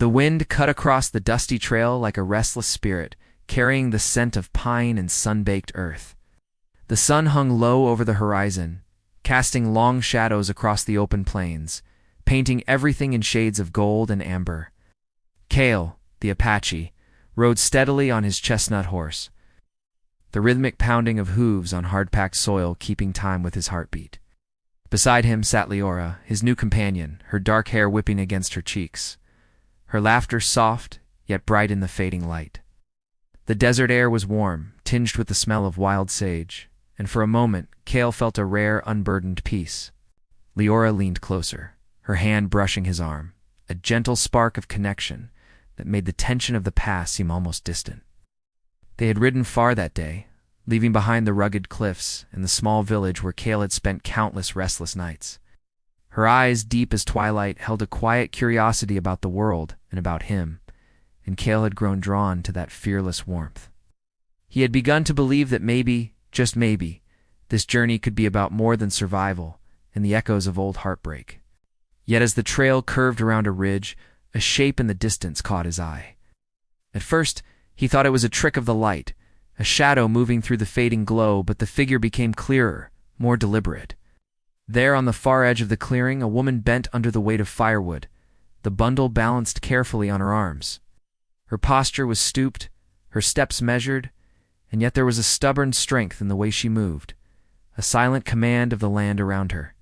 The wind cut across the dusty trail like a restless spirit, carrying the scent of pine and sun-baked earth. The sun hung low over the horizon, casting long shadows across the open plains, painting everything in shades of gold and amber. Cale, the Apache, rode steadily on his chestnut horse, the rhythmic pounding of hooves on hard-packed soil keeping time with his heartbeat. Beside him sat Leora, his new companion, her dark hair whipping against her cheeks, her laughter soft yet bright in the fading light. The desert air was warm, tinged with the smell of wild sage, and for a moment Cale felt a rare, unburdened peace. Leora leaned closer, her hand brushing his arm, a gentle spark of connection that made the tension of the past seem almost distant. They had ridden far that day, leaving behind the rugged cliffs and the small village where Cale had spent countless restless nights. Her eyes, deep as twilight, held a quiet curiosity about the world and about him, and Cale had grown drawn to that fearless warmth. He had begun to believe that maybe, just maybe, this journey could be about more than survival and the echoes of old heartbreak. Yet as the trail curved around a ridge, a shape in the distance caught his eye. At first, he thought it was a trick of the light, a shadow moving through the fading glow, but the figure became clearer, more deliberate. There on the far edge of the clearing, a woman bent under the weight of firewood, the bundle balanced carefully on her arms. Her posture was stooped, her steps measured, and yet there was a stubborn strength in the way she moved, a silent command of the land around her.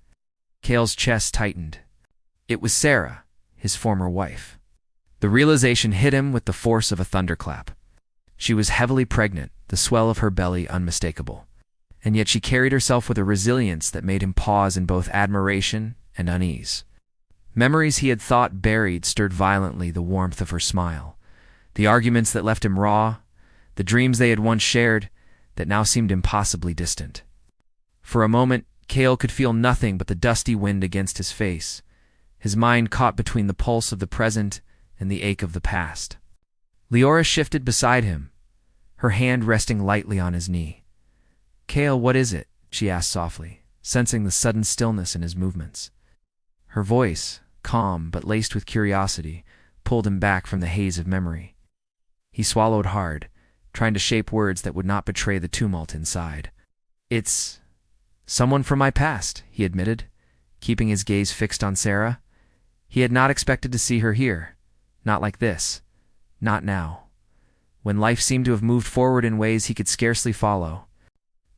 Cale's chest tightened. It was Sarah, his former wife. The realization hit him with the force of a thunderclap. She was heavily pregnant, the swell of her belly unmistakable, and yet she carried herself with a resilience that made him pause in both admiration and unease. Memories he had thought buried stirred violently the warmth of her smile, the arguments that left him raw, the dreams they had once shared that now seemed impossibly distant. For a moment, Cale could feel nothing but the dusty wind against his face, his mind caught between the pulse of the present and the ache of the past. Leora shifted beside him, her hand resting lightly on his knee. "Cale, what is it?" she asked softly, sensing the sudden stillness in his movements. Her voice, calm but laced with curiosity, pulled him back from the haze of memory. He swallowed hard, trying to shape words that would not betray the tumult inside. "It's someone from my past," he admitted, keeping his gaze fixed on Sarah. He had not expected to see her here, not like this, not now, when life seemed to have moved forward in ways he could scarcely follow.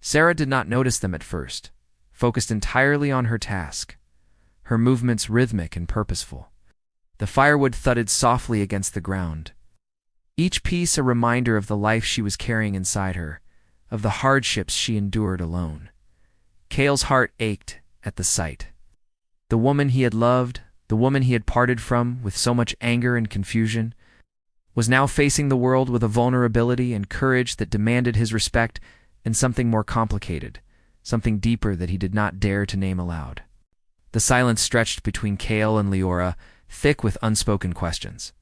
Sarah did not notice them at first, focused entirely on her task, her movements rhythmic and purposeful. The firewood thudded softly against the ground, each piece a reminder of the life she was carrying inside her, of the hardships she endured alone. Cale's heart ached at the sight. The woman he had loved, the woman he had parted from with so much anger and confusion, was now facing the world with a vulnerability and courage that demanded his respect and something more complicated, something deeper that he did not dare to name aloud. The silence stretched between Cale and Leora, thick with unspoken questions.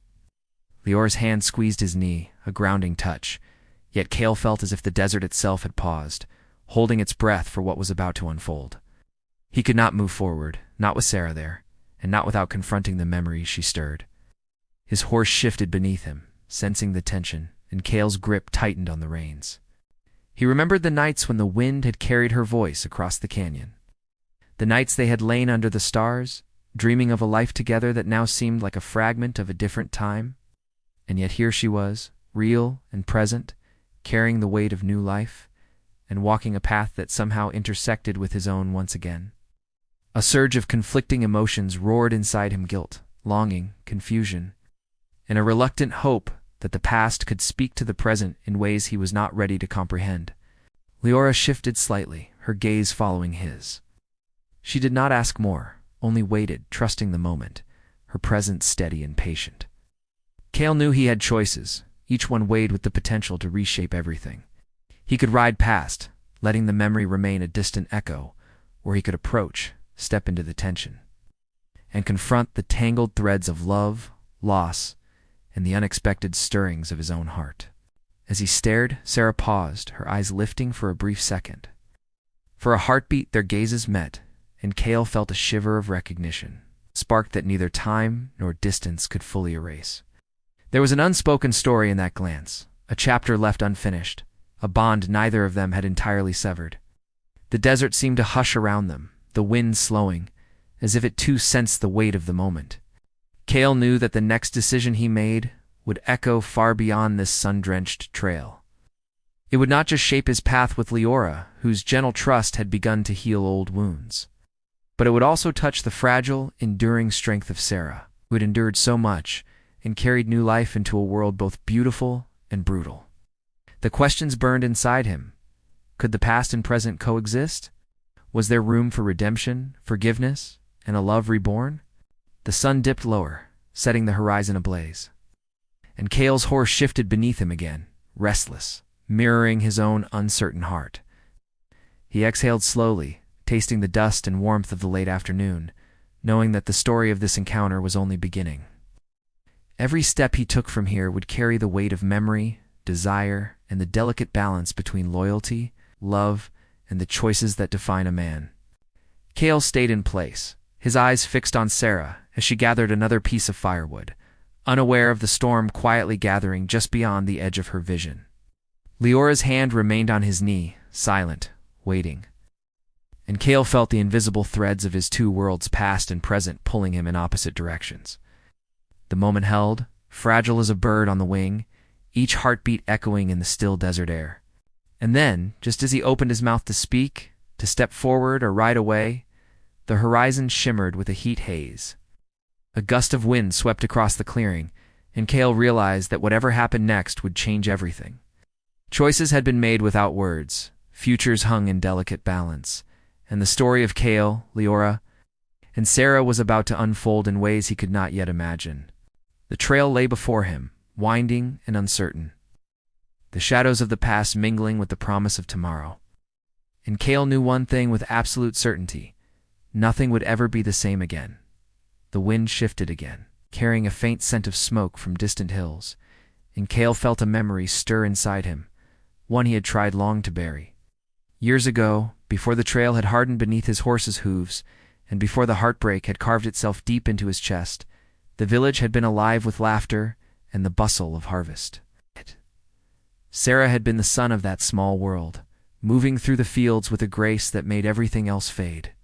Leora's hand squeezed his knee, a grounding touch, yet Cale felt as if the desert itself had paused, holding its breath for what was about to unfold. He could not move forward, not with Sarah there, and not without confronting the memories she stirred. His horse shifted beneath him, sensing the tension, and Cale's grip tightened on the reins. He remembered the nights when the wind had carried her voice across the canyon. The nights they had lain under the stars, dreaming of a life together that now seemed like a fragment of a different time. And yet here she was, real and present, carrying the weight of new life, and walking a path that somehow intersected with his own once again. A surge of conflicting emotions roared inside him: guilt, longing, confusion, and a reluctant hope that the past could speak to the present in ways he was not ready to comprehend. Leora shifted slightly, her gaze following his. She did not ask more, only waited, trusting the moment, her presence steady and patient. Cale knew he had choices, each one weighed with the potential to reshape everything. He could ride past, letting the memory remain a distant echo, or he could approach, step into the tension, and confront the tangled threads of love, loss, and the unexpected stirrings of his own heart. As he stared, Sarah paused, her eyes lifting for a brief second. For a heartbeat, their gazes met, and Cale felt a shiver of recognition. sparked that neither time nor distance could fully erase. There was an unspoken story in that glance, a chapter left unfinished, a bond neither of them had entirely severed. The desert seemed to hush around them, the wind slowing, as if it too sensed the weight of the moment. Cale knew that the next decision he made would echo far beyond this sun-drenched trail. It would not just shape his path with Leora, whose gentle trust had begun to heal old wounds, but it would also touch the fragile, enduring strength of Sarah, who had endured so much and carried new life into a world both beautiful and brutal. The questions burned inside him. Could the past and present coexist? Was there room for redemption, forgiveness, and a love reborn? The sun dipped lower, setting the horizon ablaze, and Cale's horse shifted beneath him again, restless, mirroring his own uncertain heart. He exhaled slowly, tasting the dust and warmth of the late afternoon, knowing that the story of this encounter was only beginning. Every step he took from here would carry the weight of memory, desire, and the delicate balance between loyalty, love, and the choices that define a man. Cale stayed in place, his eyes fixed on Sarah as she gathered another piece of firewood, unaware of the storm quietly gathering just beyond the edge of her vision. Leora's hand remained on his knee, silent, waiting, and Cale felt the invisible threads of his two worlds, past and present, pulling him in opposite directions. The moment held, fragile as a bird on the wing, each heartbeat echoing in the still desert air. And then, just as he opened his mouth to speak, to step forward or ride away, the horizon shimmered with a heat haze. A gust of wind swept across the clearing, and Cale realized that whatever happened next would change everything. Choices had been made without words, futures hung in delicate balance, and the story of Cale, Leora, and Sarah was about to unfold in ways he could not yet imagine. The trail lay before him, winding and uncertain, the shadows of the past mingling with the promise of tomorrow. And Cale knew one thing with absolute certainty: nothing would ever be the same again. The wind shifted again, carrying a faint scent of smoke from distant hills, and Cale felt a memory stir inside him, one he had tried long to bury. Years ago, before the trail had hardened beneath his horse's hooves, and before the heartbreak had carved itself deep into his chest, the village had been alive with laughter and the bustle of harvest. Sarah had been the sun of that small world, moving through the fields with a grace that made everything else fade.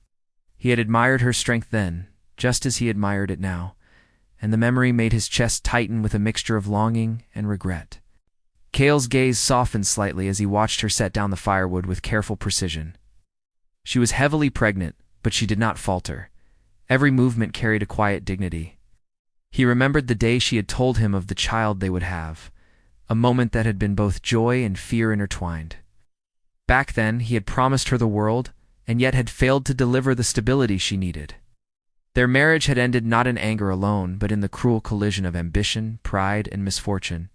He had admired her strength then, just as he admired it now, and the memory made his chest tighten with a mixture of longing and regret. Cale's gaze softened slightly as he watched her set down the firewood with careful precision. She was heavily pregnant, but she did not falter. Every movement carried a quiet dignity. He remembered the day she had told him of the child they would have, a moment that had been both joy and fear intertwined. Back then, he had promised her the world, and yet had failed to deliver the stability she needed. Their marriage had ended not in anger alone, but in the cruel collision of ambition, pride, and misfortune.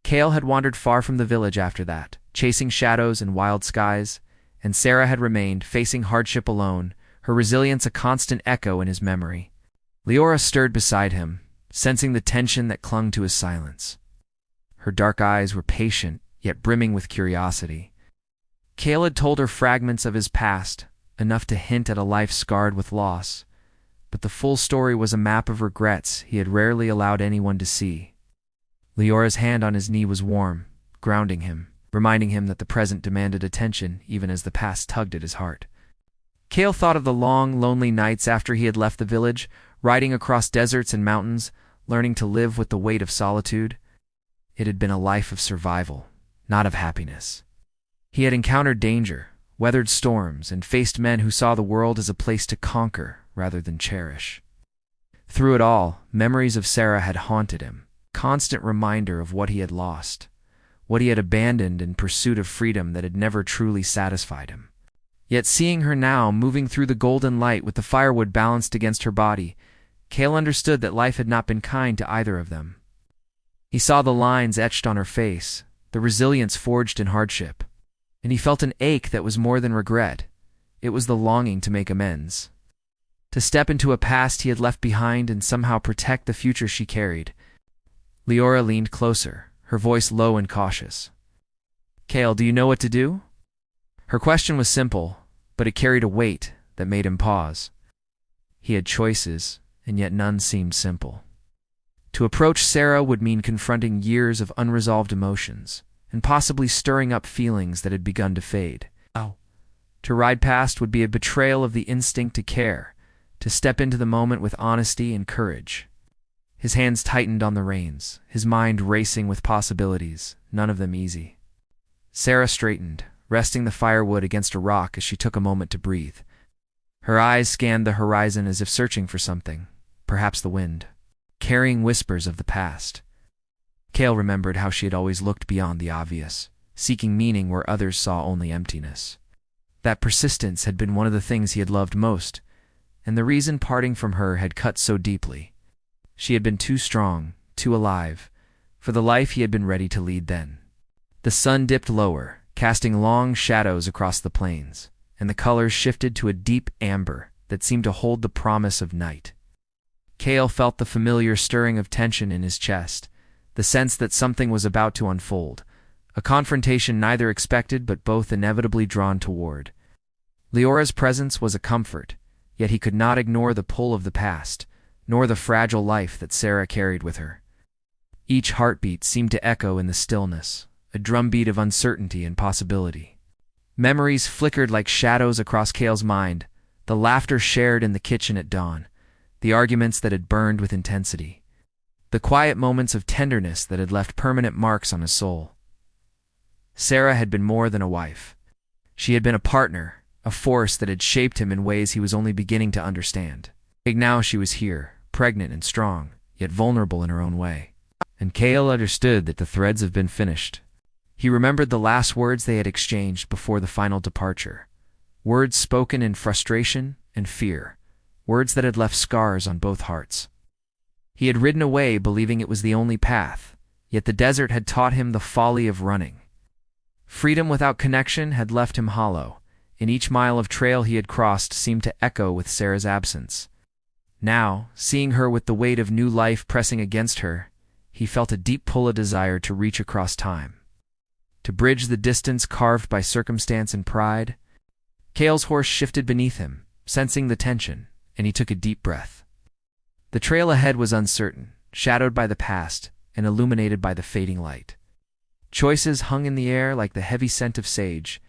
Cale had wandered far from the village after that, chasing shadows and wild skies, and Sarah had remained, facing hardship alone, her resilience a constant echo in his memory. Leora stirred beside him, sensing the tension that clung to his silence. Her dark eyes were patient, yet brimming with curiosity. Cale had told her fragments of his past, enough to hint at a life scarred with loss, but the full story was a map of regrets he had rarely allowed anyone to see. Leora's hand on his knee was warm, grounding him, reminding him that the present demanded attention even as the past tugged at his heart. Cale thought of the long, lonely nights after he had left the village, riding across deserts and mountains, learning to live with the weight of solitude. It had been a life of survival, not of happiness. He had encountered danger, weathered storms, and faced men who saw the world as a place to conquer rather than cherish. Through it all, memories of Sarah had haunted him, constant reminder of what he had lost, what he had abandoned in pursuit of freedom that had never truly satisfied him. Yet seeing her now moving through the golden light with the firewood balanced against her body, Cale understood that life had not been kind to either of them. He saw the lines etched on her face, the resilience forged in hardship, and he felt an ache that was more than regret. It was the longing to make amends, to step into a past he had left behind and somehow protect the future she carried. Leora leaned closer, her voice low and cautious. "Cale, do you know what to do?" Her question was simple, but it carried a weight that made him pause. He had choices, and yet none seemed simple. To approach Sarah would mean confronting years of unresolved emotions, and possibly stirring up feelings that had begun to fade. To ride past would be a betrayal of the instinct to care, to step into the moment with honesty and courage. His hands tightened on the reins, his mind racing with possibilities, none of them easy. Sarah straightened, resting the firewood against a rock as she took a moment to breathe. Her eyes scanned the horizon as if searching for something, perhaps the wind, carrying whispers of the past. Cale remembered how she had always looked beyond the obvious, seeking meaning where others saw only emptiness. That persistence had been one of the things he had loved most, and the reason parting from her had cut so deeply. She had been too strong, too alive, for the life he had been ready to lead then. The sun dipped lower, casting long shadows across the plains, and the colors shifted to a deep amber that seemed to hold the promise of night. Cale felt the familiar stirring of tension in his chest, the sense that something was about to unfold, a confrontation neither expected but both inevitably drawn toward. Leora's presence was a comfort, yet he could not ignore the pull of the past, nor the fragile life that Sarah carried with her. Each heartbeat seemed to echo in the stillness, a drumbeat of uncertainty and possibility. Memories flickered like shadows across Cale's mind, the laughter shared in the kitchen at dawn, the arguments that had burned with intensity, the quiet moments of tenderness that had left permanent marks on his soul. Sarah had been more than a wife. She had been a partner, a force that had shaped him in ways he was only beginning to understand. Now she was here, pregnant and strong, yet vulnerable in her own way. And Cale understood that the threads had been finished. He remembered the last words they had exchanged before the final departure. Words spoken in frustration and fear. Words that had left scars on both hearts. He had ridden away believing it was the only path, yet the desert had taught him the folly of running. Freedom without connection had left him hollow, and each mile of trail he had crossed seemed to echo with Sarah's absence. Now, seeing her with the weight of new life pressing against her, he felt a deep pull, a desire to reach across time, to bridge the distance carved by circumstance and pride. Cale's horse shifted beneath him, sensing the tension, and he took a deep breath. The trail ahead was uncertain, shadowed by the past, and illuminated by the fading light. Choices hung in the air like the heavy scent of sage,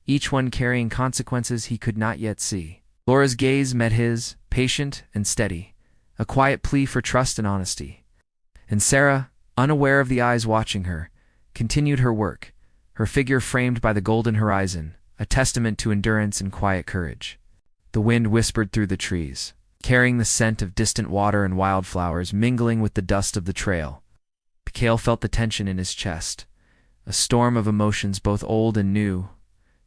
each one carrying consequences he could not yet see. Laura's gaze met his, patient and steady, a quiet plea for trust and honesty. And Sarah, unaware of the eyes watching her, continued her work, her figure framed by the golden horizon, a testament to endurance and quiet courage. The wind whispered through the trees, carrying the scent of distant water and wildflowers mingling with the dust of the trail. Cale felt the tension in his chest, a storm of emotions both old and new,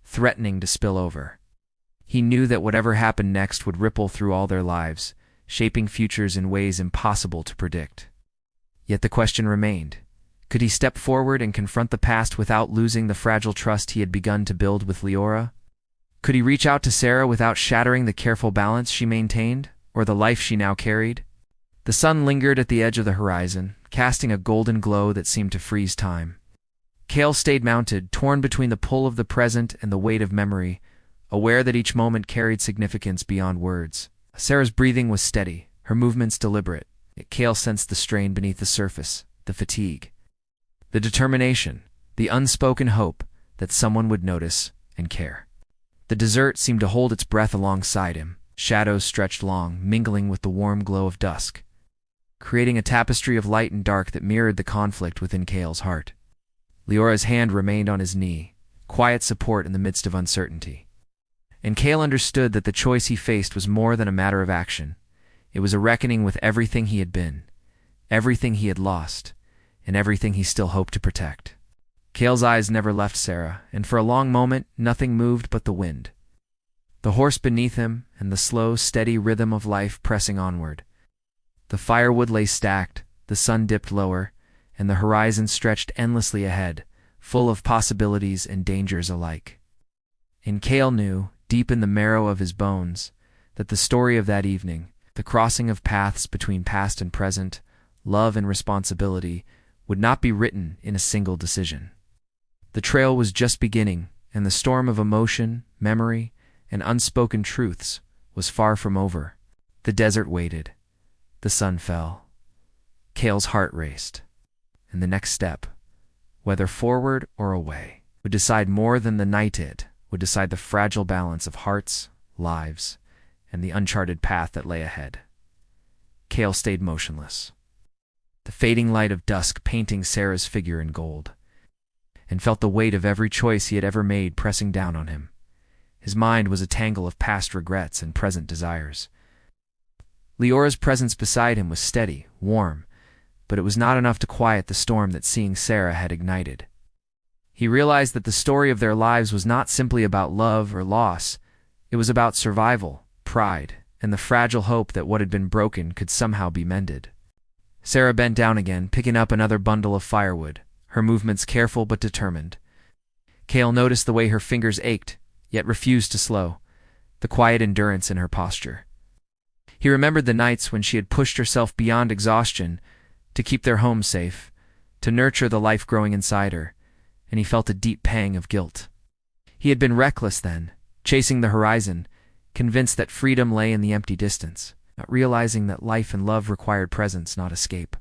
threatening to spill over. He knew that whatever happened next would ripple through all their lives, shaping futures in ways impossible to predict. Yet the question remained. Could he step forward and confront the past without losing the fragile trust he had begun to build with Leora? Could he reach out to Sarah without shattering the careful balance she maintained, or the life she now carried? The sun lingered at the edge of the horizon, casting a golden glow that seemed to freeze time. Cale stayed mounted, torn between the pull of the present and the weight of memory, aware that each moment carried significance beyond words. Sarah's breathing was steady, her movements deliberate, yet Cale sensed the strain beneath the surface, the fatigue, the determination, the unspoken hope that someone would notice and care. The desert seemed to hold its breath alongside him, shadows stretched long, mingling with the warm glow of dusk, creating a tapestry of light and dark that mirrored the conflict within Cale's heart. Leora's hand remained on his knee, quiet support in the midst of uncertainty. And Cale understood that the choice he faced was more than a matter of action. It was a reckoning with everything he had been, everything he had lost, and everything he still hoped to protect. Cale's eyes never left Sarah, and for a long moment nothing moved but the wind, the horse beneath him, and the slow, steady rhythm of life pressing onward. The firewood lay stacked, the sun dipped lower, and the horizon stretched endlessly ahead, full of possibilities and dangers alike. And Cale knew, deep in the marrow of his bones, that the story of that evening, the crossing of paths between past and present, love and responsibility, would not be written in a single decision. The trail was just beginning, and the storm of emotion, memory, and unspoken truths was far from over. The desert waited, The sun fell. Cale's heart raced. And the next step, whether forward or away, would decide more than the night it would decide the fragile balance of hearts, lives, and the uncharted path that lay ahead. Cale stayed motionless, the fading light of dusk painting Sarah's figure in gold, and felt the weight of every choice he had ever made pressing down on him. His mind was a tangle of past regrets and present desires. Leora's presence beside him was steady, warm, but it was not enough to quiet the storm that seeing Sarah had ignited. He realized that the story of their lives was not simply about love or loss. It was about survival, pride, and the fragile hope that what had been broken could somehow be mended. Sarah bent down again, picking up another bundle of firewood, her movements careful but determined. Cale noticed the way her fingers ached, yet refused to slow, the quiet endurance in her posture. He remembered the nights when she had pushed herself beyond exhaustion to keep their home safe, to nurture the life growing inside her, and he felt a deep pang of guilt. He had been reckless then, chasing the horizon, convinced that freedom lay in the empty distance, not realizing that life and love required presence, not escape.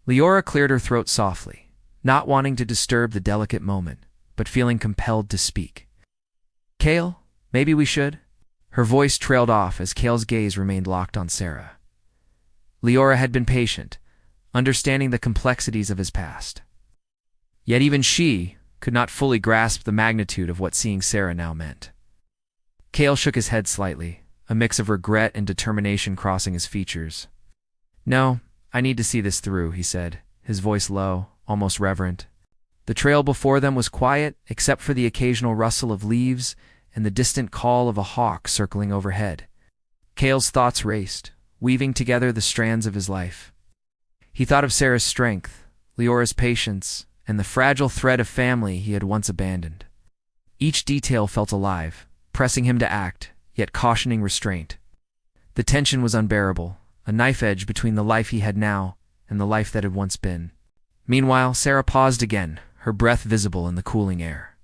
Leora cleared her throat softly, not wanting to disturb the delicate moment, but feeling compelled to speak. "Cale, maybe we should?" Her voice trailed off as Cale's gaze remained locked on Sarah. Leora had been patient, understanding the complexities of his past. Yet even she could not fully grasp the magnitude of what seeing Sarah now meant. Cale shook his head slightly, a mix of regret and determination crossing his features. "No, I need to see this through," he said, his voice low, almost reverent. The trail before them was quiet, except for the occasional rustle of leaves and the distant call of a hawk circling overhead. Cale's thoughts raced, weaving together the strands of his life. He thought of Sarah's strength, Leora's patience, and the fragile thread of family he had once abandoned. Each detail felt alive, pressing him to act, yet cautioning restraint. The tension was unbearable, a knife edge between the life he had now and the life that had once been. Meanwhile, Sarah paused again, her breath visible in the cooling air.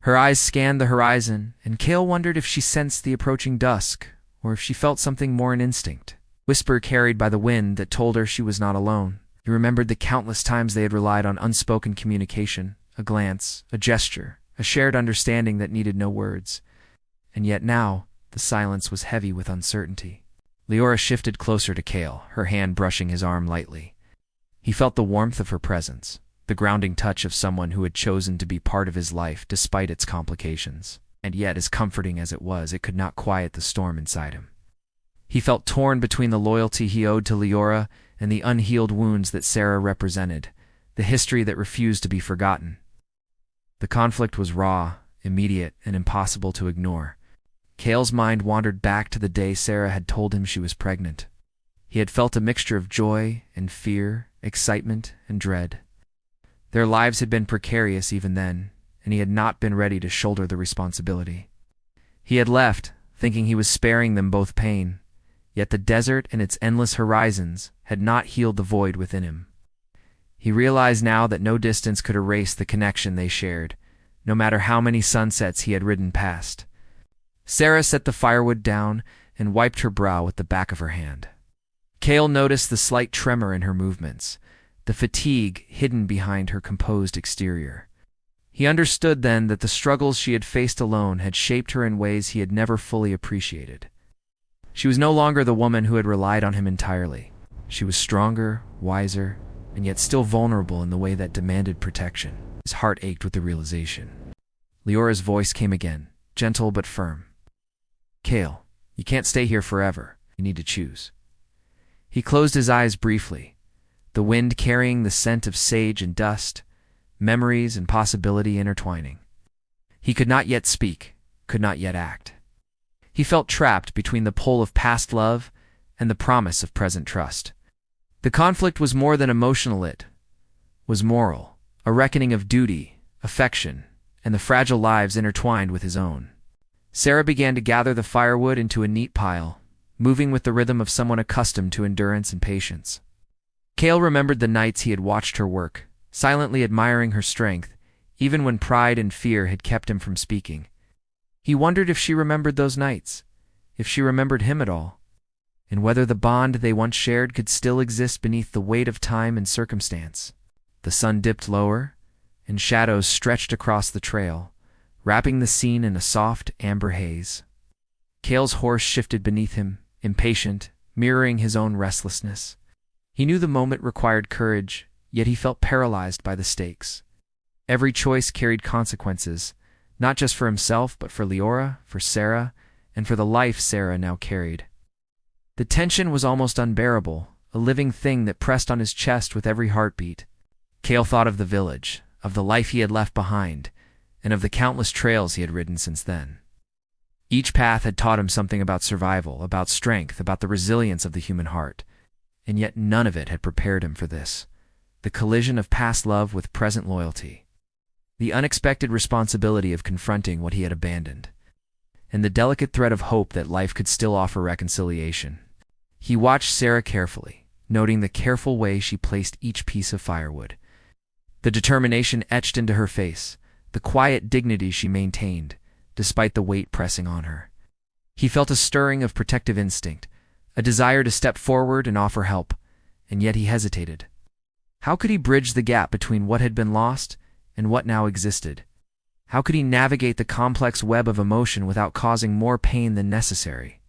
Her eyes scanned the horizon, and Cale wondered if she sensed the approaching dusk, or if she felt something more in instinct, whisper carried by the wind that told her she was not alone. He remembered the countless times they had relied on unspoken communication, a glance, a gesture, a shared understanding that needed no words. And yet now, the silence was heavy with uncertainty. Leora shifted closer to Cale, her hand brushing his arm lightly. He felt the warmth of her presence, the grounding touch of someone who had chosen to be part of his life despite its complications. And yet, as comforting as it was, it could not quiet the storm inside him. He felt torn between the loyalty he owed to Leora and the unhealed wounds that Sarah represented, the history that refused to be forgotten. The conflict was raw, immediate, and impossible to ignore. Cale's mind wandered back to the day Sarah had told him she was pregnant. He had felt a mixture of joy and fear, excitement and dread. Their lives had been precarious even then, and he had not been ready to shoulder the responsibility. He had left, thinking he was sparing them both pain. Yet the desert and its endless horizons had not healed the void within him. He realized now that no distance could erase the connection they shared, no matter how many sunsets he had ridden past. Sarah set the firewood down and wiped her brow with the back of her hand. Cale noticed the slight tremor in her movements, the fatigue hidden behind her composed exterior. He understood then that the struggles she had faced alone had shaped her in ways he had never fully appreciated. She was no longer the woman who had relied on him entirely. She was stronger, wiser, and yet still vulnerable in the way that demanded protection. His heart ached with the realization. Leora's voice came again, gentle but firm. "Cale, you can't stay here forever. You need to choose." He closed his eyes briefly, the wind carrying the scent of sage and dust, memories and possibility intertwining. He could not yet speak, could not yet act. He felt trapped between the pull of past love and the promise of present trust. The conflict was more than emotional, it was moral, a reckoning of duty, affection, and the fragile lives intertwined with his own. Sarah began to gather the firewood into a neat pile, moving with the rhythm of someone accustomed to endurance and patience. Cale remembered the nights he had watched her work, silently admiring her strength, even when pride and fear had kept him from speaking. He wondered if she remembered those nights, if she remembered him at all. and whether the bond they once shared could still exist beneath the weight of time and circumstance. The sun dipped lower, and shadows stretched across the trail, wrapping the scene in a soft, amber haze. Cale's horse shifted beneath him, impatient, mirroring his own restlessness. He knew the moment required courage, yet he felt paralyzed by the stakes. Every choice carried consequences, not just for himself, but for Leora, for Sarah, and for the life Sarah now carried. The tension was almost unbearable, a living thing that pressed on his chest with every heartbeat. Cale thought of the village, of the life he had left behind, and of the countless trails he had ridden since then. Each path had taught him something about survival, about strength, about the resilience of the human heart, and yet none of it had prepared him for this, the collision of past love with present loyalty, the unexpected responsibility of confronting what he had abandoned, and the delicate thread of hope that life could still offer reconciliation. He watched Sarah carefully, noting the careful way she placed each piece of firewood, the determination etched into her face, the quiet dignity she maintained, despite the weight pressing on her. He felt a stirring of protective instinct, a desire to step forward and offer help, and yet he hesitated. How could he bridge the gap between what had been lost and what now existed? How could he navigate the complex web of emotion without causing more pain than necessary?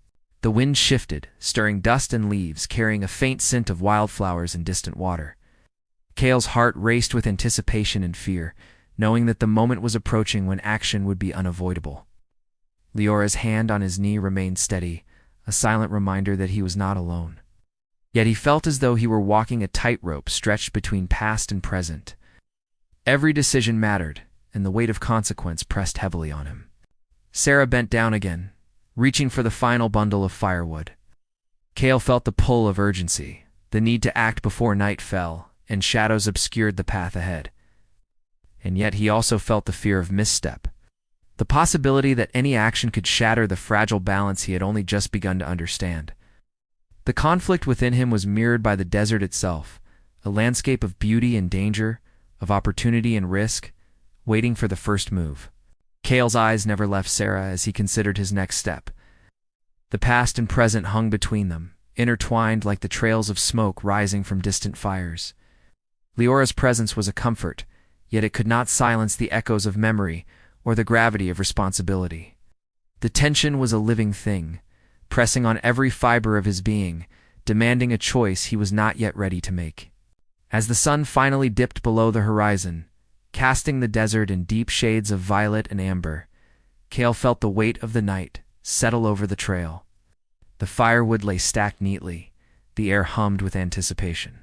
The wind shifted, stirring dust and leaves, carrying a faint scent of wildflowers and distant water. Cale's heart raced with anticipation and fear, knowing that the moment was approaching when action would be unavoidable. Leora's hand on his knee remained steady, a silent reminder that he was not alone. Yet he felt as though he were walking a tightrope stretched between past and present. Every decision mattered, and the weight of consequence pressed heavily on him. Sarah bent down again, reaching for the final bundle of firewood. Cale felt the pull of urgency, the need to act before night fell, and shadows obscured the path ahead. And yet he also felt the fear of misstep, the possibility that any action could shatter the fragile balance he had only just begun to understand. The conflict within him was mirrored by the desert itself, a landscape of beauty and danger, of opportunity and risk, waiting for the first move. Cale's eyes never left Sarah as he considered his next step. The past and present hung between them, intertwined like the trails of smoke rising from distant fires. Leora's presence was a comfort, yet it could not silence the echoes of memory or the gravity of responsibility. The tension was a living thing, pressing on every fiber of his being, demanding a choice he was not yet ready to make. As the sun finally dipped below the horizon, casting the desert in deep shades of violet and amber, Cale felt the weight of the night settle over the trail. The firewood lay stacked neatly, the air hummed with anticipation,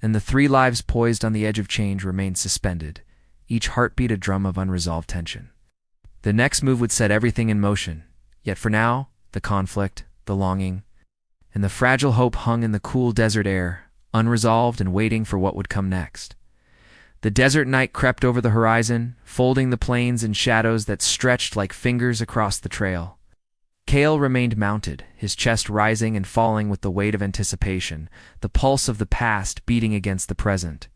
and the three lives poised on the edge of change remained suspended, each heartbeat a drum of unresolved tension. The next move would set everything in motion, yet for now, the conflict, the longing, and the fragile hope hung in the cool desert air, unresolved and waiting for what would come next. The desert night crept over the horizon, folding the plains in shadows that stretched like fingers across the trail. Cale remained mounted, his chest rising and falling with the weight of anticipation, the pulse of the past beating against the present.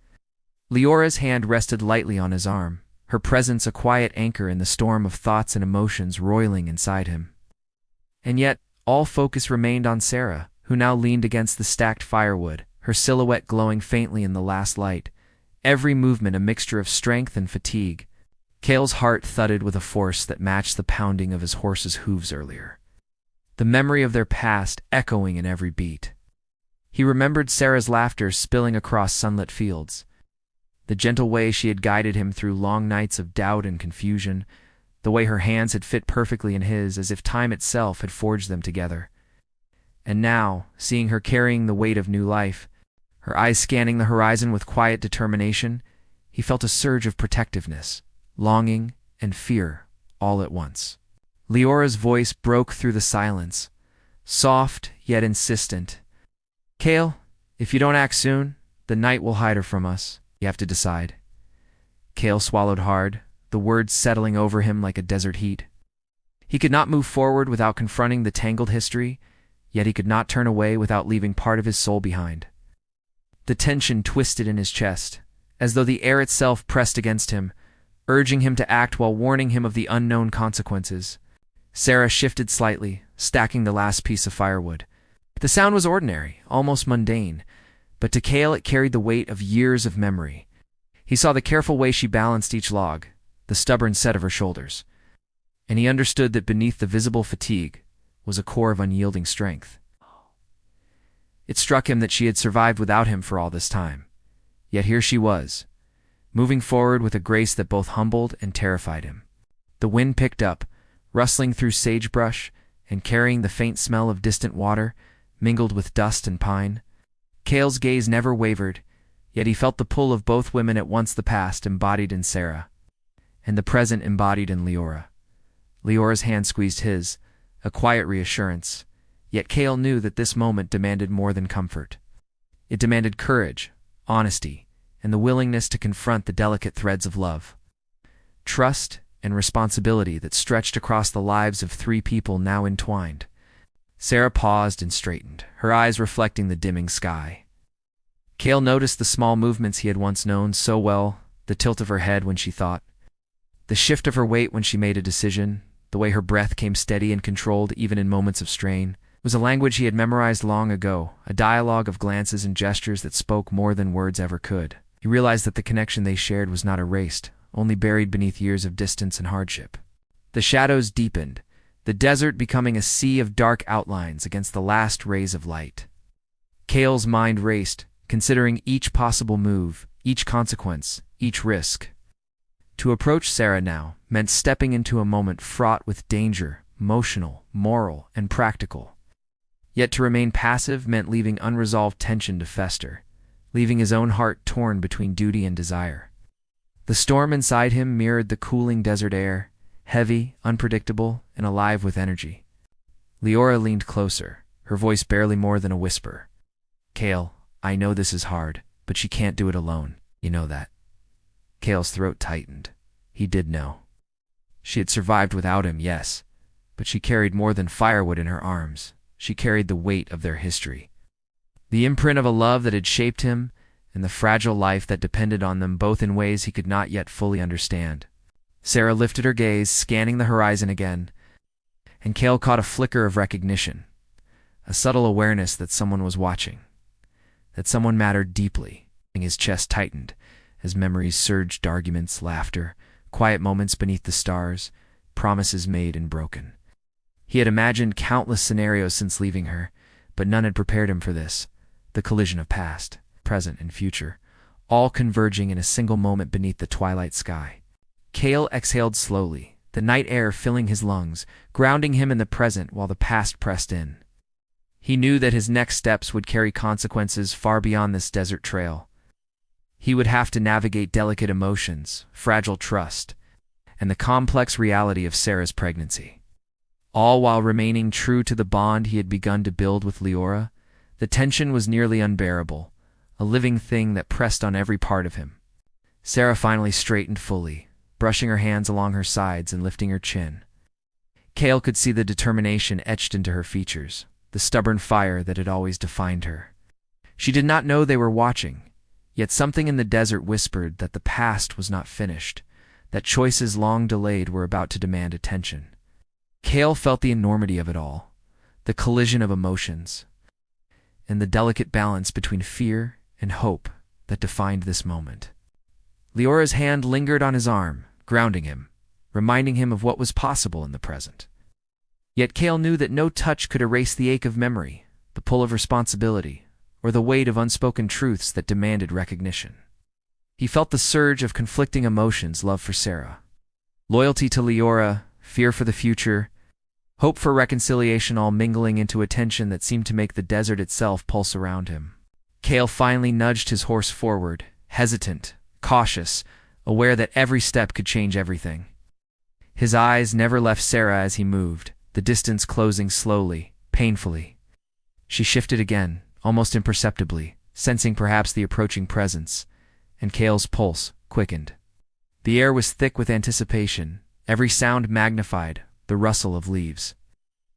Leora's hand rested lightly on his arm, her presence a quiet anchor in the storm of thoughts and emotions roiling inside him. And yet, all focus remained on Sarah, who now leaned against the stacked firewood, her silhouette glowing faintly in the last light, every movement a mixture of strength and fatigue. Cale's heart thudded with a force that matched the pounding of his horse's hooves earlier, the memory of their past echoing in every beat. He remembered Sarah's laughter spilling across sunlit fields, the gentle way she had guided him through long nights of doubt and confusion, the way her hands had fit perfectly in his as if time itself had forged them together. And now, seeing her carrying the weight of new life, her eyes scanning the horizon with quiet determination, he felt a surge of protectiveness, longing, and fear all at once. Leora's voice broke through the silence, soft yet insistent. "Cale, if you don't act soon, the night will hide her from us. You have to decide." Cale swallowed hard, the words settling over him like a desert heat. He could not move forward without confronting the tangled history, yet he could not turn away without leaving part of his soul behind. The tension twisted in his chest, as though the air itself pressed against him, urging him to act while warning him of the unknown consequences. Sarah shifted slightly, stacking the last piece of firewood. The sound was ordinary, almost mundane, but to Cale it carried the weight of years of memory. He saw the careful way she balanced each log, the stubborn set of her shoulders, and he understood that beneath the visible fatigue was a core of unyielding strength. It struck him that she had survived without him for all this time. Yet here she was, moving forward with a grace that both humbled and terrified him. The wind picked up, rustling through sagebrush and carrying the faint smell of distant water, mingled with dust and pine. Cale's gaze never wavered, yet he felt the pull of both women at once, the past embodied in Sarah, and the present embodied in Leora. Leora's hand squeezed his, a quiet reassurance, yet Cale knew that this moment demanded more than comfort. It demanded courage, honesty, and the willingness to confront the delicate threads of love, trust, and responsibility that stretched across the lives of three people now entwined. Sarah paused and straightened, her eyes reflecting the dimming sky. Cale noticed the small movements he had once known so well, the tilt of her head when she thought, the shift of her weight when she made a decision, the way her breath came steady and controlled even in moments of strain. It was a language he had memorized long ago, a dialogue of glances and gestures that spoke more than words ever could. He realized that the connection they shared was not erased, only buried beneath years of distance and hardship. The shadows deepened, the desert becoming a sea of dark outlines against the last rays of light. Cale's mind raced, considering each possible move, each consequence, each risk. To approach Sarah now meant stepping into a moment fraught with danger, emotional, moral, and practical. Yet to remain passive meant leaving unresolved tension to fester, leaving his own heart torn between duty and desire. The storm inside him mirrored the cooling desert air, heavy, unpredictable, and alive with energy. Leora leaned closer, her voice barely more than a whisper. "Cale, I know this is hard, but she can't do it alone. You know that." Cale's throat tightened. He did know. She had survived without him, yes, but she carried more than firewood in her arms. She carried the weight of their history, the imprint of a love that had shaped him, and the fragile life that depended on them both in ways he could not yet fully understand. Sarah lifted her gaze, scanning the horizon again, and Cale caught a flicker of recognition, a subtle awareness that someone was watching, that someone mattered deeply. His chest tightened as memories surged, arguments, laughter, quiet moments beneath the stars, promises made and broken. He had imagined countless scenarios since leaving her, but none had prepared him for this, the collision of past, present, and future, all converging in a single moment beneath the twilight sky. Cale exhaled slowly, the night air filling his lungs, grounding him in the present while the past pressed in. He knew that his next steps would carry consequences far beyond this desert trail. He would have to navigate delicate emotions, fragile trust, and the complex reality of Sarah's pregnancy. All while remaining true to the bond he had begun to build with Leora. The tension was nearly unbearable, a living thing that pressed on every part of him. Sarah finally straightened fully, brushing her hands along her sides and lifting her chin. Cale could see the determination etched into her features, the stubborn fire that had always defined her. She did not know they were watching, yet something in the desert whispered that the past was not finished, that choices long delayed were about to demand attention. Cale felt the enormity of it all, the collision of emotions, and the delicate balance between fear and hope that defined this moment. Leora's hand lingered on his arm, grounding him, reminding him of what was possible in the present. Yet Cale knew that no touch could erase the ache of memory, the pull of responsibility, or the weight of unspoken truths that demanded recognition. He felt the surge of conflicting emotions: love for Sarah, loyalty to Leora, fear for the future, hope for reconciliation, all mingling into a tension that seemed to make the desert itself pulse around him. Cale finally nudged his horse forward, hesitant, cautious, aware that every step could change everything. His eyes never left Sarah as he moved, the distance closing slowly, painfully. She shifted again, almost imperceptibly, sensing perhaps the approaching presence, and Cale's pulse quickened. The air was thick with anticipation, every sound magnified, the rustle of leaves,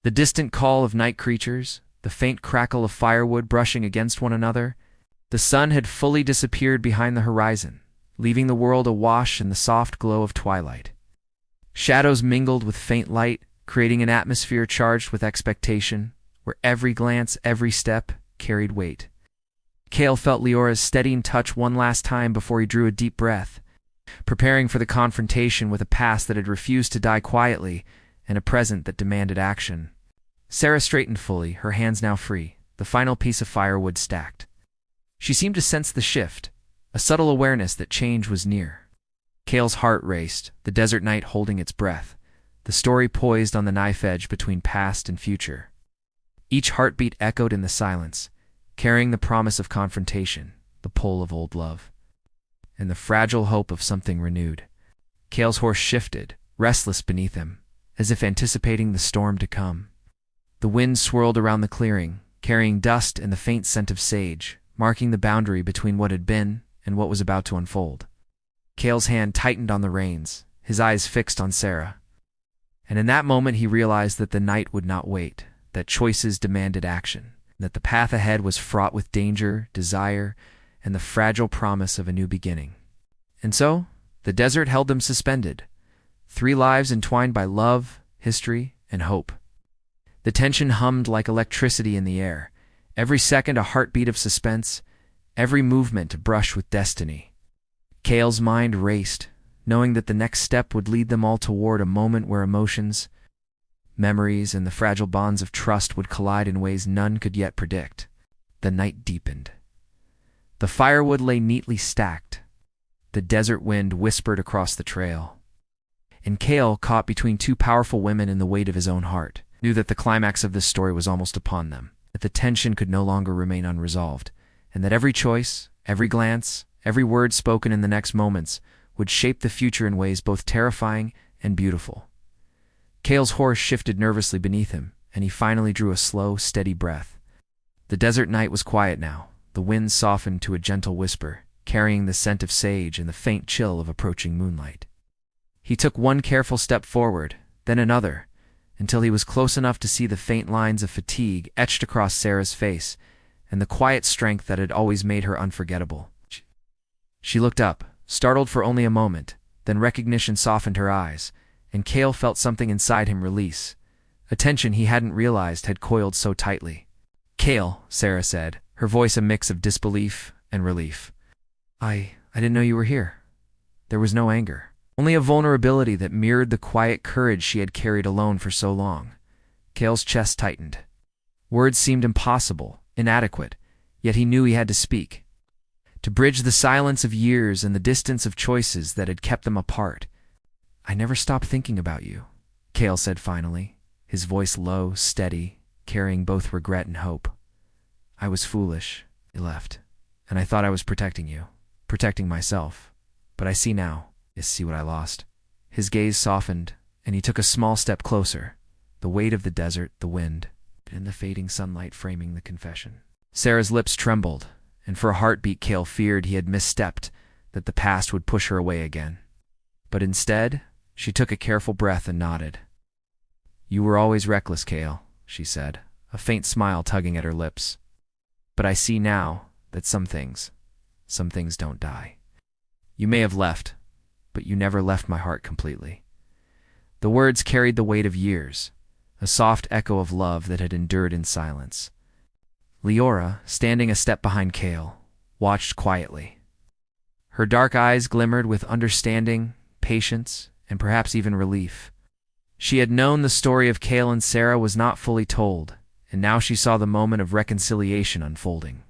the distant call of night creatures, the faint crackle of firewood brushing against one another. The sun had fully disappeared behind the horizon, leaving the world awash in the soft glow of twilight. Shadows mingled with faint light, creating an atmosphere charged with expectation, where every glance, every step carried weight. Cale felt Leora's steadying touch one last time before he drew a deep breath, preparing for the confrontation with a past that had refused to die quietly and a present that demanded action. Sarah straightened fully, her hands now free, the final piece of firewood stacked. She seemed to sense the shift, a subtle awareness that change was near. Cale's heart raced, the desert night holding its breath, the story poised on the knife edge between past and future. Each heartbeat echoed in the silence, carrying the promise of confrontation, the pull of old love, and the fragile hope of something renewed. Cale's horse shifted, restless beneath him, as if anticipating the storm to come. The wind swirled around the clearing, carrying dust and the faint scent of sage, marking the boundary between what had been and what was about to unfold. Cale's hand tightened on the reins, his eyes fixed on Sarah. And in that moment he realized that the night would not wait, that choices demanded action, that the path ahead was fraught with danger, desire, and the fragile promise of a new beginning. And so, the desert held them suspended, 3 lives entwined by love, history, and hope. The tension hummed like electricity in the air, every second a heartbeat of suspense, every movement a brush with destiny. Cale's mind raced, knowing that the next step would lead them all toward a moment where emotions, memories, and the fragile bonds of trust would collide in ways none could yet predict. The night deepened. The firewood lay neatly stacked. The desert wind whispered across the trail. And Cale, caught between 2 powerful women in the weight of his own heart, knew that the climax of this story was almost upon them, that the tension could no longer remain unresolved, and that every choice, every glance, every word spoken in the next moments would shape the future in ways both terrifying and beautiful. Cale's horse shifted nervously beneath him, and he finally drew a slow, steady breath. The desert night was quiet now, the wind softened to a gentle whisper, carrying the scent of sage and the faint chill of approaching moonlight. He took one careful step forward, then another, until he was close enough to see the faint lines of fatigue etched across Sarah's face and the quiet strength that had always made her unforgettable. She looked up, startled for only a moment, then recognition softened her eyes, and Cale felt something inside him release, a tension he hadn't realized had coiled so tightly. "Cale," Sarah said, her voice a mix of disbelief and relief. I didn't know you were here." There was no anger, only a vulnerability that mirrored the quiet courage she had carried alone for so long. Cale's chest tightened. Words seemed impossible, inadequate, yet he knew he had to speak. To bridge the silence of years and the distance of choices that had kept them apart. "I never stopped thinking about you," Cale said finally, his voice low, steady, carrying both regret and hope. "I was foolish. I left, and I thought I was protecting you, protecting myself. But I see now, see what I lost." His gaze softened, and he took a small step closer, the weight of the desert, the wind, and the fading sunlight framing the confession. Sarah's lips trembled, and for a heartbeat Cale feared he had misstepped, that the past would push her away again. But instead, she took a careful breath and nodded. "You were always reckless, Cale," she said, a faint smile tugging at her lips. "But I see now that some things don't die. You may have left, but you never left my heart completely." The words carried the weight of years, a soft echo of love that had endured in silence. Leora, standing a step behind Cale, watched quietly. Her dark eyes glimmered with understanding, patience, and perhaps even relief. She had known the story of Cale and Sarah was not fully told, and now she saw the moment of reconciliation unfolding.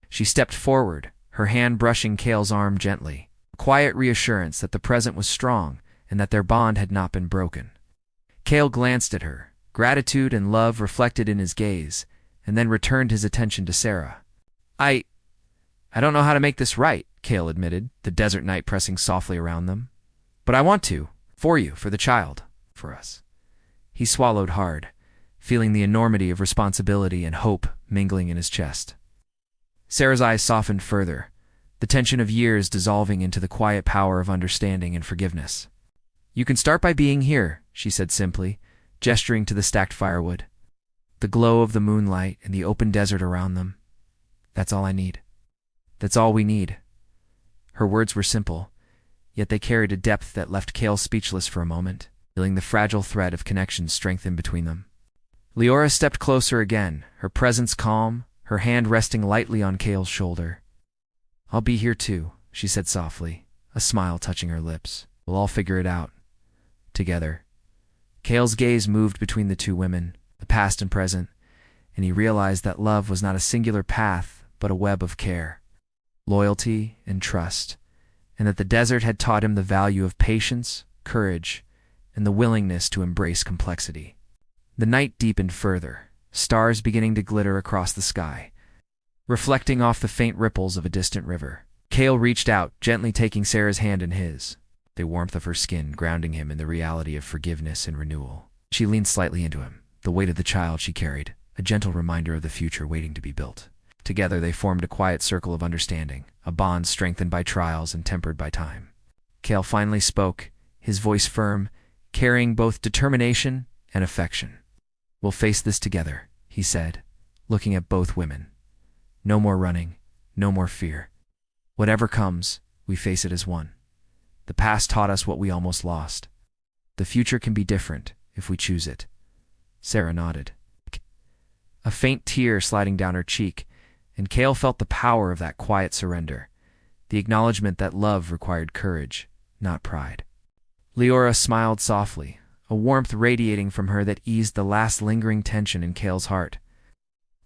She stepped forward, her hand brushing Cale's arm gently, a quiet reassurance that the present was strong and that their bond had not been broken. Cale glanced at her, gratitude and love reflected in his gaze, and then returned his attention to Sarah. I don't know how to make this right," Cale admitted, the desert night pressing softly around them. "But I want to, for you, for the child, for us." He swallowed hard, feeling the enormity of responsibility and hope mingling in his chest. Sarah's eyes softened further, the tension of years dissolving into the quiet power of understanding and forgiveness. "You can start by being here," she said simply, gesturing to the stacked firewood. The glow of the moonlight and the open desert around them. "That's all I need. That's all we need." Her words were simple, yet they carried a depth that left Cale speechless for a moment, feeling the fragile thread of connection strengthen between them. Leora stepped closer again, her presence calm, her hand resting lightly on Cale's shoulder. "I'll be here too," she said softly, a smile touching her lips. "We'll all figure it out. Together." Cale's gaze moved between the two women, the past and present, and he realized that love was not a singular path, but a web of care, loyalty, and trust, and that the desert had taught him the value of patience, courage, and the willingness to embrace complexity. The night deepened further, stars beginning to glitter across the sky, reflecting off the faint ripples of a distant river. Cale reached out, gently taking Sarah's hand in his, the warmth of her skin grounding him in the reality of forgiveness and renewal. She leaned slightly into him, the weight of the child she carried, a gentle reminder of the future waiting to be built. Together they formed a quiet circle of understanding, a bond strengthened by trials and tempered by time. Cale finally spoke, his voice firm, carrying both determination and affection. "We'll face this together," he said, looking at both women. "No more running, no more fear. Whatever comes, we face it as one. The past taught us what we almost lost. The future can be different if we choose it." Sarah nodded, a faint tear sliding down her cheek, and Cale felt the power of that quiet surrender, the acknowledgement that love required courage, not pride. Leora smiled softly, a warmth radiating from her that eased the last lingering tension in Cale's heart.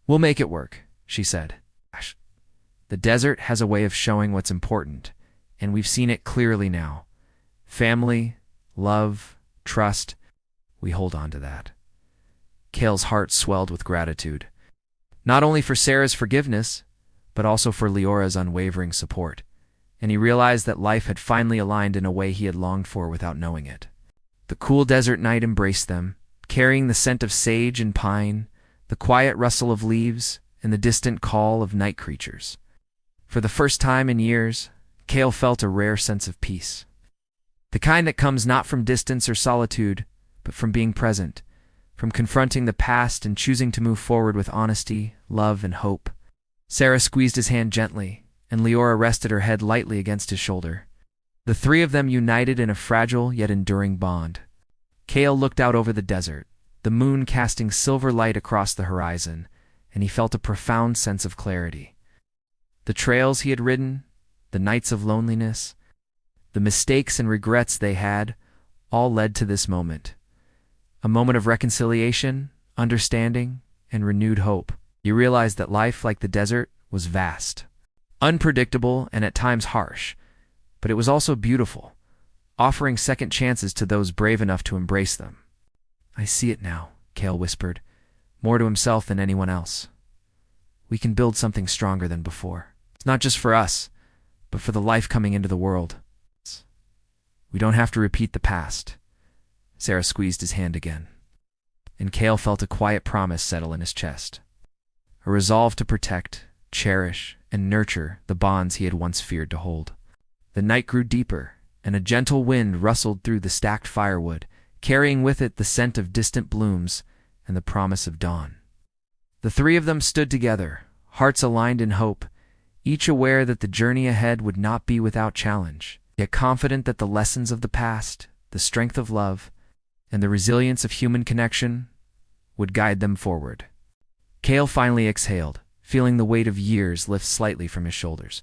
"We'll make it work," she said. "The desert has a way of showing what's important, and we've seen it clearly now. Family, love, trust, we hold on to that." Cale's heart swelled with gratitude, not only for Sarah's forgiveness, but also for Leora's unwavering support, and he realized that life had finally aligned in a way he had longed for without knowing it. The cool desert night embraced them, carrying the scent of sage and pine, the quiet rustle of leaves, and the distant call of night creatures. For the first time in years, Cale felt a rare sense of peace. The kind that comes not from distance or solitude, but from being present, from confronting the past and choosing to move forward with honesty, love, and hope. Sarah squeezed his hand gently, and Leora rested her head lightly against his shoulder. The three of them united in a fragile yet enduring bond. Cale looked out over the desert, the moon casting silver light across the horizon, and he felt a profound sense of clarity. The trails he had ridden, the nights of loneliness, the mistakes and regrets they had, all led to this moment. A moment of reconciliation, understanding, and renewed hope. He realized that life, like the desert, was vast, unpredictable, and at times harsh, but it was also beautiful, offering second chances to those brave enough to embrace them. "I see it now," Cale whispered, more to himself than anyone else. "We can build something stronger than before. It's not just for us, but for the life coming into the world. We don't have to repeat the past." Sarah squeezed his hand again, and Cale felt a quiet promise settle in his chest, a resolve to protect, cherish, and nurture the bonds he had once feared to hold. The night grew deeper, and a gentle wind rustled through the stacked firewood, carrying with it the scent of distant blooms and the promise of dawn. The three of them stood together, hearts aligned in hope, each aware that the journey ahead would not be without challenge, yet confident that the lessons of the past, the strength of love, and the resilience of human connection would guide them forward. Cale finally exhaled, feeling the weight of years lift slightly from his shoulders.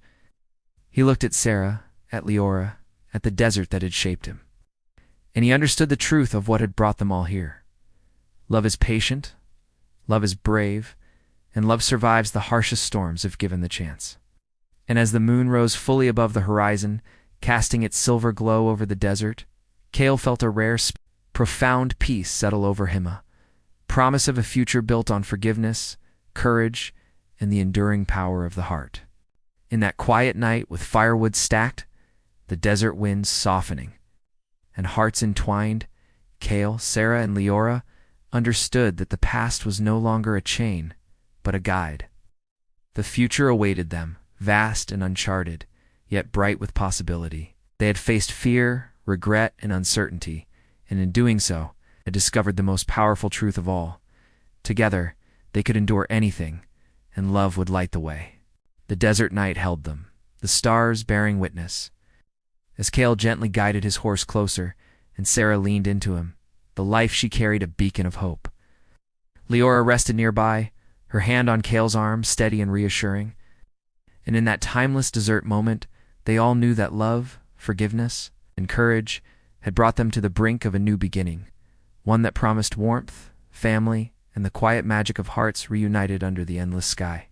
He looked at Sarah, at Leora, at the desert that had shaped him, and he understood the truth of what had brought them all here. Love is patient, love is brave, and love survives the harshest storms if given the chance. And as the moon rose fully above the horizon, casting its silver glow over the desert, Cale felt a rare, profound peace settle over him, a promise of a future built on forgiveness, courage, and the enduring power of the heart. In that quiet night, with firewood stacked, the desert winds softening, and hearts entwined, Cale, Sarah, and Leora understood that the past was no longer a chain, but a guide. The future awaited them, vast and uncharted, yet bright with possibility. They had faced fear, regret, and uncertainty, and in doing so, had discovered the most powerful truth of all. Together, they could endure anything, and love would light the way. The desert night held them, the stars bearing witness. As Cale gently guided his horse closer, and Sarah leaned into him, the life she carried a beacon of hope. Leora rested nearby, her hand on Kale's arm, steady and reassuring. And in that timeless desert moment, they all knew that love, forgiveness, and courage had brought them to the brink of a new beginning, one that promised warmth, family, and the quiet magic of hearts reunited under the endless sky.